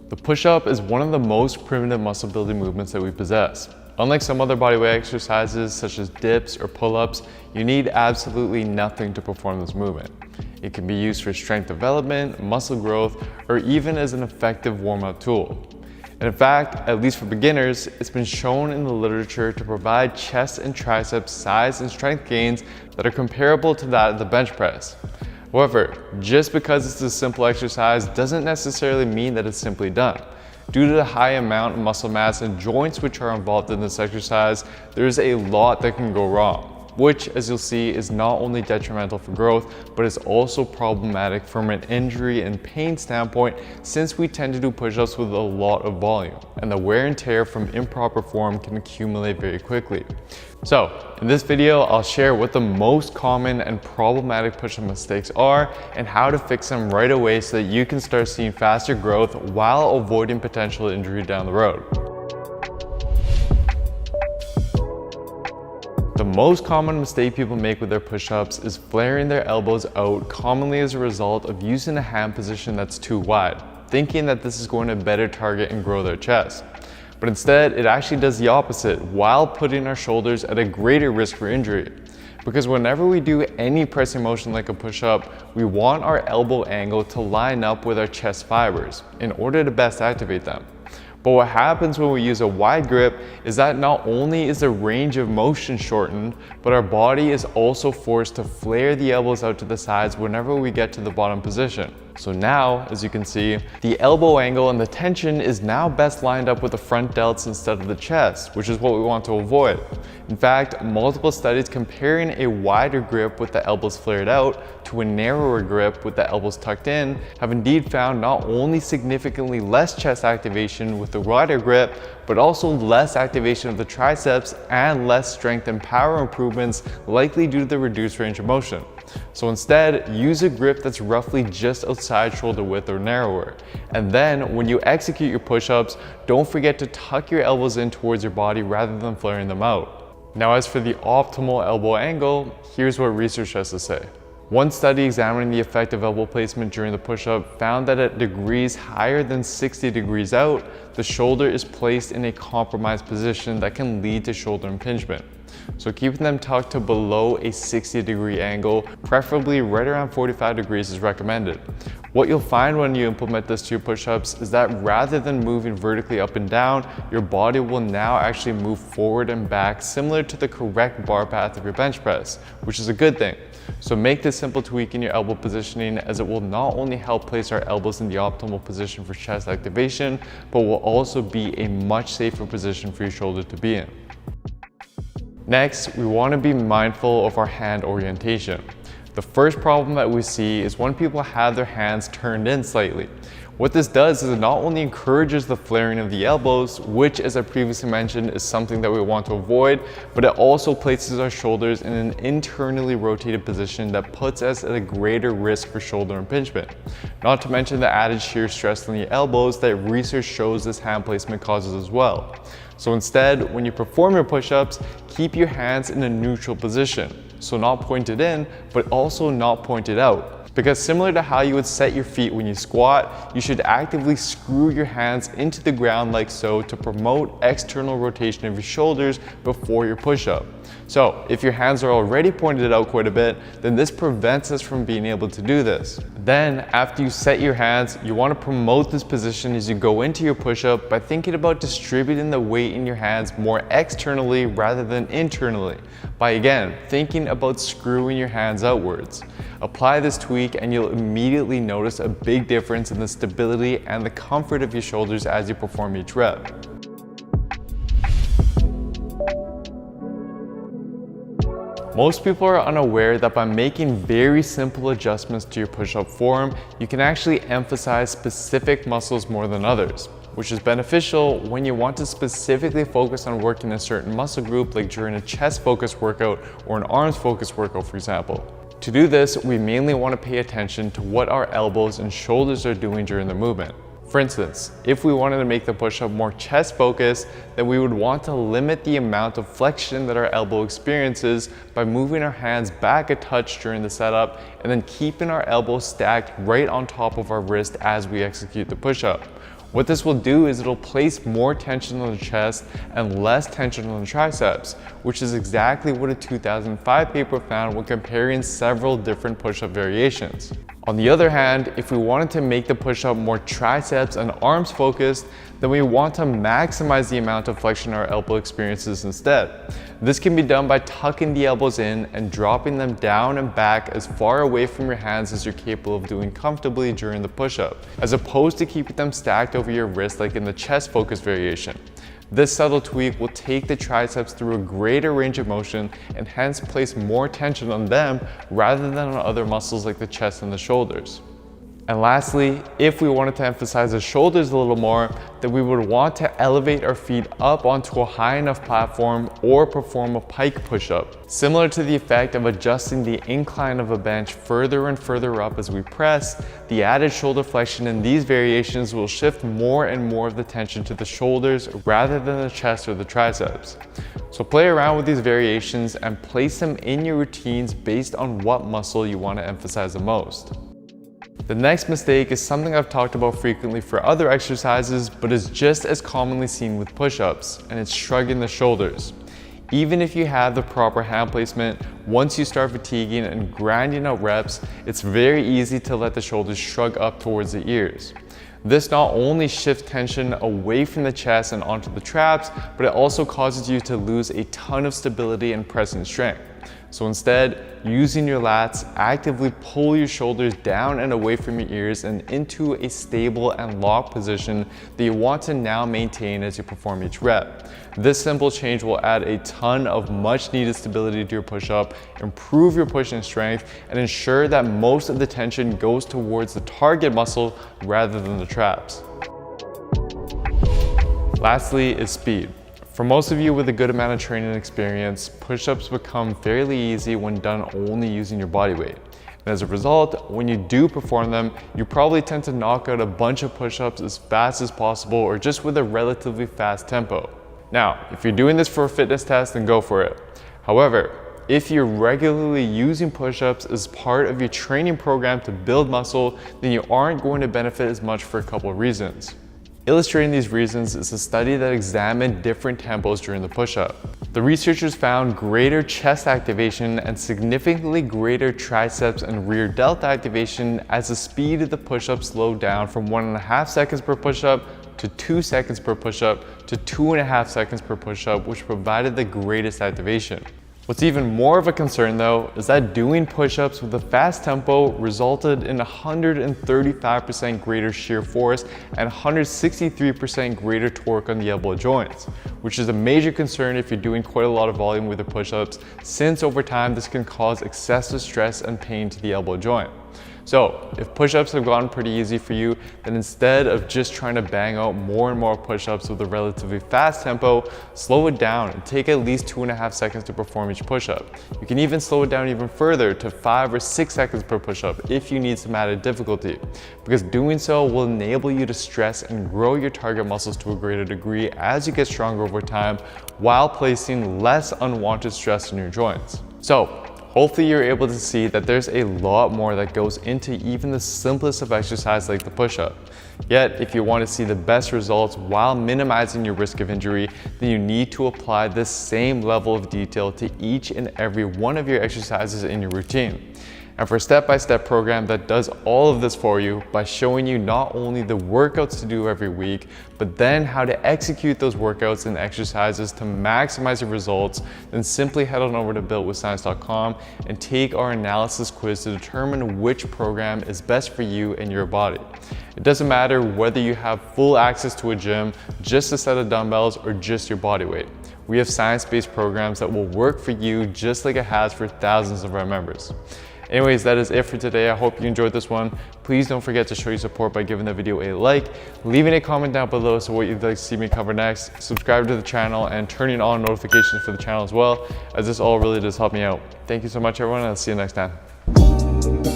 The push-up is one of the most primitive muscle building movements that we possess. Unlike some other bodyweight exercises such as dips or pull-ups, you need absolutely nothing to perform this movement. It can be used for strength development, muscle growth, or even as an effective warm-up tool. And in fact, at least for beginners, it's been shown in the literature to provide chest and tricep size and strength gains that are comparable to that of the bench press. However, just because it's a simple exercise doesn't necessarily mean that it's simply done. Due to the high amount of muscle mass and joints which are involved in this exercise, there's a lot that can go wrong, which, as you'll see, is not only detrimental for growth, but is also problematic from an injury and pain standpoint, since we tend to do push-ups with a lot of volume, and the wear and tear from improper form can accumulate very quickly. So, in this video, I'll share what the most common and problematic push-up mistakes are and how to fix them right away so that you can start seeing faster growth while avoiding potential injury down the road. The most common mistake people make with their push-ups is flaring their elbows out, commonly as a result of using a hand position that's too wide, thinking that this is going to better target and grow their chest. But instead, it actually does the opposite while putting our shoulders at a greater risk for injury. Because whenever we do any pressing motion like a push-up, we want our elbow angle to line up with our chest fibers in order to best activate them. But what happens when we use a wide grip is that not only is the range of motion shortened, but our body is also forced to flare the elbows out to the sides whenever we get to the bottom position. So now, as you can see, the elbow angle and the tension is now best lined up with the front delts instead of the chest, which is what we want to avoid. In fact, multiple studies comparing a wider grip with the elbows flared out to a narrower grip with the elbows tucked in have indeed found not only significantly less chest activation with the wider grip, but also less activation of the triceps and less strength and power improvements, likely due to the reduced range of motion. So instead, use a grip that's roughly just outside shoulder width or narrower. And then when you execute your push-ups, don't forget to tuck your elbows in towards your body rather than flaring them out. Now, as for the optimal elbow angle, here's what research has to say. One study examining the effect of elbow placement during the push-up found that at degrees higher than 60 degrees out, the shoulder is placed in a compromised position that can lead to shoulder impingement. So keeping them tucked to below a 60-degree angle, preferably right around 45 degrees, is recommended. What you'll find when you implement this to your push-ups is that rather than moving vertically up and down, your body will now actually move forward and back, similar to the correct bar path of your bench press, which is a good thing. So make this simple tweak in your elbow positioning, as it will not only help place our elbows in the optimal position for chest activation, but will also be a much safer position for your shoulder to be in. Next, we want to be mindful of our hand orientation. The first problem that we see is when people have their hands turned in slightly. What this does is it not only encourages the flaring of the elbows, which, as I previously mentioned, is something that we want to avoid, but it also places our shoulders in an internally rotated position that puts us at a greater risk for shoulder impingement. Not to mention the added shear stress on the elbows that research shows this hand placement causes as well. So instead, when you perform your push-ups, keep your hands in a neutral position. So not pointed in, but also not pointed out. Because similar to how you would set your feet when you squat, you should actively screw your hands into the ground like so to promote external rotation of your shoulders before your push-up. So if your hands are already pointed out quite a bit, then this prevents us from being able to do this. Then, after you set your hands, you want to promote this position as you go into your push-up by thinking about distributing the weight in your hands more externally rather than internally, by again, thinking about screwing your hands outwards. Apply this tweak and you'll immediately notice a big difference in the stability and the comfort of your shoulders as you perform each rep. Most people are unaware that by making very simple adjustments to your push-up form, you can actually emphasize specific muscles more than others, which is beneficial when you want to specifically focus on working a certain muscle group, like during a chest-focused workout or an arms-focused workout, for example. To do this, we mainly want to pay attention to what our elbows and shoulders are doing during the movement. For instance, if we wanted to make the push-up more chest focused, then we would want to limit the amount of flexion that our elbow experiences by moving our hands back a touch during the setup and then keeping our elbows stacked right on top of our wrist as we execute the push-up. What this will do is it'll place more tension on the chest and less tension on the triceps, which is exactly what a 2005 paper found when comparing several different push-up variations. On the other hand, if we wanted to make the push-up more triceps and arms focused, then we want to maximize the amount of flexion our elbow experiences instead. This can be done by tucking the elbows in and dropping them down and back as far away from your hands as you're capable of doing comfortably during the push-up, as opposed to keeping them stacked over your wrist like in the chest focus variation. This subtle tweak will take the triceps through a greater range of motion and hence place more tension on them rather than on other muscles like the chest and the shoulders. And lastly, if we wanted to emphasize the shoulders a little more, then we would want to elevate our feet up onto a high enough platform or perform a pike push-up. Similar to the effect of adjusting the incline of a bench further and further up as we press, the added shoulder flexion in these variations will shift more and more of the tension to the shoulders rather than the chest or the triceps. So play around with these variations and place them in your routines based on what muscle you want to emphasize the most. The next mistake is something I've talked about frequently for other exercises, but is just as commonly seen with push-ups, and it's shrugging the shoulders. Even if you have the proper hand placement, once you start fatiguing and grinding out reps, it's very easy to let the shoulders shrug up towards the ears. This not only shifts tension away from the chest and onto the traps, but it also causes you to lose a ton of stability and pressing strength. So instead, using your lats, actively pull your shoulders down and away from your ears and into a stable and locked position that you want to now maintain as you perform each rep. This simple change will add a ton of much needed stability to your push-up, improve your pushing strength, and ensure that most of the tension goes towards the target muscle rather than the traps. Lastly is speed. For most of you with a good amount of training experience, push-ups become fairly easy when done only using your body weight. And as a result, when you do perform them, you probably tend to knock out a bunch of push-ups as fast as possible or just with a relatively fast tempo. Now, if you're doing this for a fitness test, then go for it. However, if you're regularly using push-ups as part of your training program to build muscle, then you aren't going to benefit as much for a couple of reasons. Illustrating these reasons is a study that examined different tempos during the push-up. The researchers found greater chest activation and significantly greater triceps and rear delta activation as the speed of the push-up slowed down from 1.5 seconds per push-up to 2 seconds per push-up to 2.5 seconds per push-up, which provided the greatest activation. What's even more of a concern though is that doing push-ups with a fast tempo resulted in 135% greater shear force and 163% greater torque on the elbow joints, which is a major concern if you're doing quite a lot of volume with the push-ups, since over time this can cause excessive stress and pain to the elbow joint. So if push-ups have gotten pretty easy for you, then instead of just trying to bang out more and more push-ups with a relatively fast tempo, slow it down and take at least 2.5 seconds to perform each push-up. You can even slow it down even further to 5 or 6 seconds per push-up if you need some added difficulty, because doing so will enable you to stress and grow your target muscles to a greater degree as you get stronger over time, while placing less unwanted stress on your joints. So hopefully you're able to see that there's a lot more that goes into even the simplest of exercise like the push-up. Yet, if you want to see the best results while minimizing your risk of injury, then you need to apply this same level of detail to each and every one of your exercises in your routine. And for a step-by-step program that does all of this for you by showing you not only the workouts to do every week, but then how to execute those workouts and exercises to maximize your results, then simply head on over to builtwithscience.com and take our analysis quiz to determine which program is best for you and your body. It doesn't matter whether you have full access to a gym, just a set of dumbbells, or just your body weight. We have science-based programs that will work for you just like it has for thousands of our members. Anyways, that is it for today. I hope you enjoyed this one. Please don't forget to show your support by giving the video a like, leaving a comment down below so what you'd like to see me cover next, subscribe to the channel, and turning on notifications for the channel as well, as this all really does help me out. Thank you so much everyone, and I'll see you next time.